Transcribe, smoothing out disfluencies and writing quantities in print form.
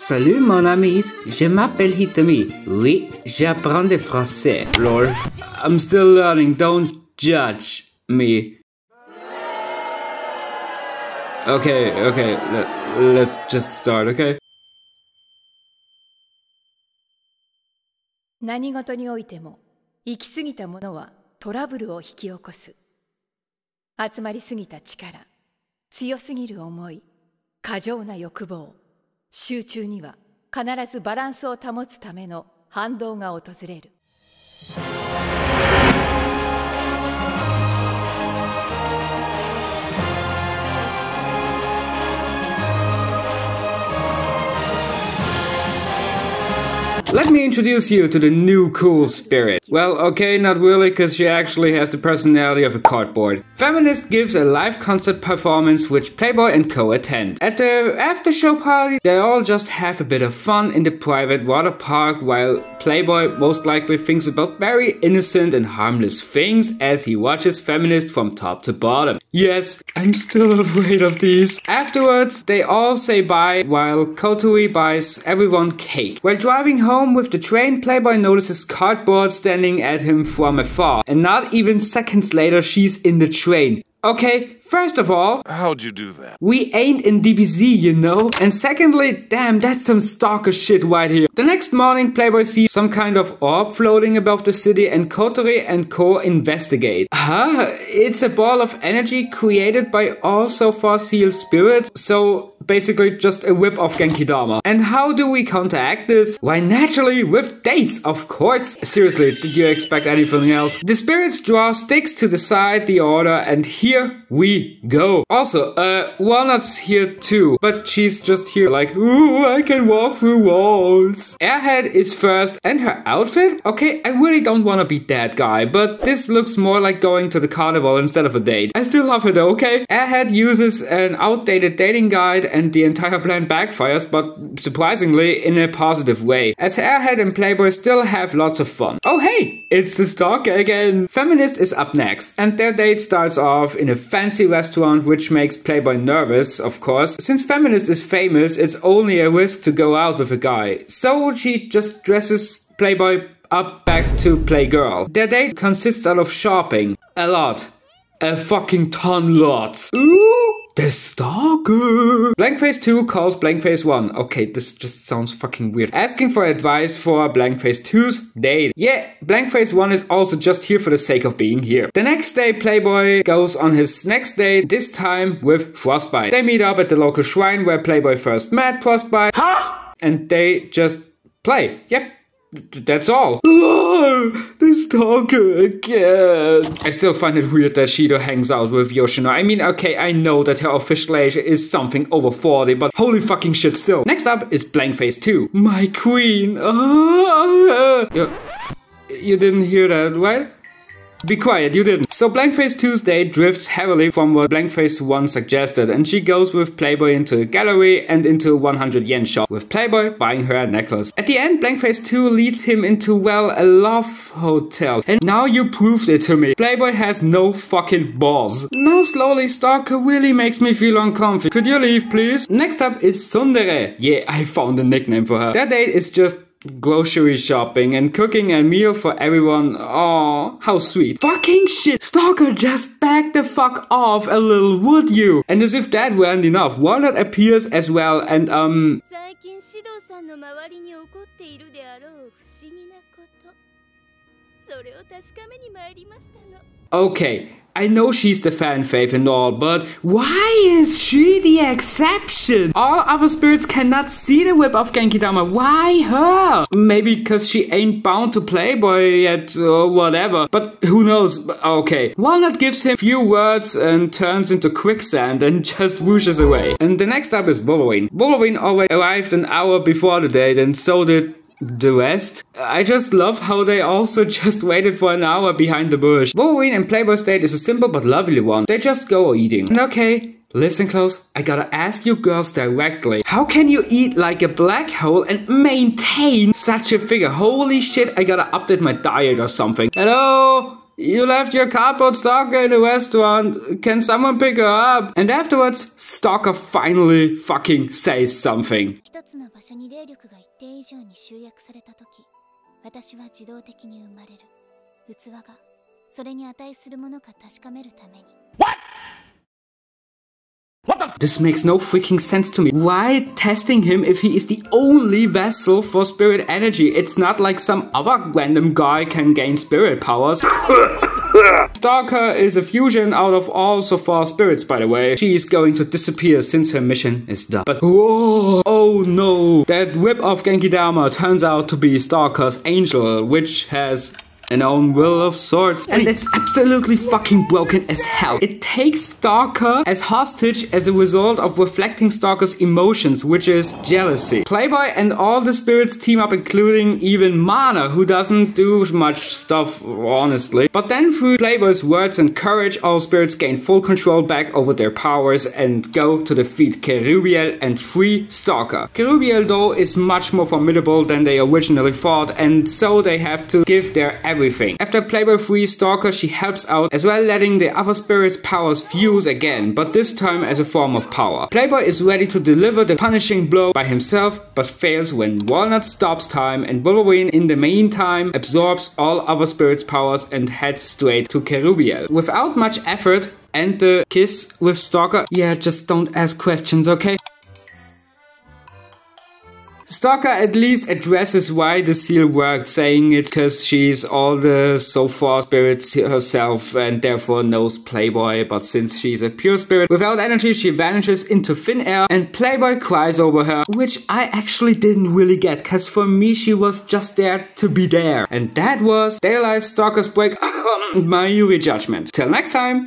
Salut mon ami, je m'appelle Hitomi. Oui, j'apprends le français. Lol, I'm still learning, don't judge me. Okay, let's just start, okay? 何事においても行き過ぎたものはトラブルを引き起こす。集まりすぎた力、強すぎる思い、過剰な欲望、集中には必ずバランスを保つための反動が訪れる。Let me introduce you to the new cool spirit. Well, okay, not really, cause she actually has the personality of a cardboard. Feminist gives a live concert performance which Playboy and co attend. At the after show party, they all just have a bit of fun in the private water park while Playboy most likely thinks about very innocent and harmless things as he watches Feminist from top to bottom. Yes, I'm still afraid of these. Afterwards, they all say bye while Kotori buys everyone cake. While driving home with the train, Playboy notices cardboard standing at him from afar, and not even seconds later she's in the train. Okay, first of all, how'd you do that? We ain't in DBZ, you know? And secondly, damn, that's some stalker shit right here. The next morning, Playboy sees some kind of orb floating above the city and Kotori and Co investigate. It's a ball of energy created by all so far sealed spirits, so basically just a whip of Genkidama. And how do we counteract this? Why, naturally, with dates, of course. Seriously, did you expect anything else? The spirits draw sticks to decide the order, and here we go. Also, Walnut's here too, but she's just here like, ooh, I can walk through walls. Airhead is first, and her outfit? Okay, I really don't want to be that guy, but this looks more like going to the carnival instead of a date. I still love her though, okay? Airhead uses an outdated dating guide and the entire plan backfires, but surprisingly in a positive way, as Airhead and Playboy still have lots of fun. Oh hey, it's the stalker again! Feminist is up next, and their date starts off in a fancy restaurant, which makes Playboy nervous, of course. Since Feminist is famous, it's only a risk to go out with a guy, so she just dresses Playboy up back to Playgirl. Their date consists out of shopping. A lot. A fucking ton lots. Ooh! The stalker! Blankface 2 calls Blankface 1. Okay, this just sounds fucking weird. Asking for advice for Blankface 2's date. Yeah, Blankface 1 is also just here for the sake of being here. The next day, Playboy goes on his next date, this time with Frostbite. They meet up at the local shrine where Playboy first met Frostbite. Huh? And they just play. Yep. That's all. Oh, the stalker again. I still find it weird that Shido hangs out with Yoshino. I mean, okay, I know that her official age is something over 40, but holy fucking shit still. Next up is Blankface 2. My queen. You didn't hear that, right? Be quiet, you didn't. So Blankface 2's date drifts heavily from what Blankface 1 suggested, and she goes with Playboy into a gallery and into a 100 yen shop, with Playboy buying her a necklace. At the end, Blankface 2 leads him into, well, a love hotel. And now you proved it to me. Playboy has no fucking balls. Now slowly, Stalker really makes me feel uncomfortable. Could you leave, please? Next up is Tsundere. Yeah, I found a nickname for her. Their date is just grocery shopping and cooking a meal for everyone. Aw, how sweet. Fucking shit! Stalker, just back the fuck off a little, would you? And as if that weren't enough, Walnut appears as well and okay, I know she's the fan fave and all, but why is she the exception? All other spirits cannot see the whip of Genkidama. Why her? Maybe because she ain't bound to Playboy yet or whatever. But who knows? Okay. Walnut gives him few words and turns into quicksand and just whooshes away. And the next up is Wolverine. Wolverine already arrived an hour before the date, and so did the rest. I just love how they also just waited for an hour behind the bush. Wolverine and Playboy's date is a simple but lovely one. They just go eating. And okay, listen close, I gotta ask you girls directly. How can you eat like a black hole and maintain such a figure? Holy shit, I gotta update my diet or something. Hello? You left your cardboard Stalker in a restaurant. Can someone pick her up? And afterwards, Stalker finally fucking says something. 一つの場所に霊力が一定以上に集約されたとき、私は自動的に生まれる。器がそれに値するものか確かめるために。This makes no freaking sense to me. Why testing him if he is the only vessel for spirit energy? It's not like some other random guy can gain spirit powers. Stalker is a fusion out of all so far spirits, by the way. She is going to disappear since her mission is done. But whoa, oh no, that whip of Genkidama turns out to be Stalker's angel, which has an own will of sorts, and it's absolutely fucking broken as hell. It takes Stalker as hostage as a result of reflecting Stalker's emotions, which is jealousy. Playboy and all the spirits team up, including even Mana, who doesn't do much stuff, honestly. But then through Playboy's words and courage, all spirits gain full control back over their powers and go to defeat Kerubiel and free Stalker. Kerubiel, though, is much more formidable than they originally thought, and so they have to give their everything. After Playboy frees Stalker, she helps out as well, letting the other spirits' powers fuse again, but this time as a form of power. Playboy is ready to deliver the punishing blow by himself, but fails when Walnut stops time, and Wolverine in the meantime absorbs all other spirits' powers and heads straight to Kerubiel. Without much effort, and the kiss with Stalker, yeah, just don't ask questions, okay? Stalker at least addresses why the seal worked, saying it because she's all the so far spirits herself and therefore knows Playboy, but since she's a pure spirit without energy, she vanishes into thin air and Playboy cries over her, which I actually didn't really get, because for me she was just there to be there. And that was Daily Life Stalker's Breakout Mayuri Judgement. Till next time!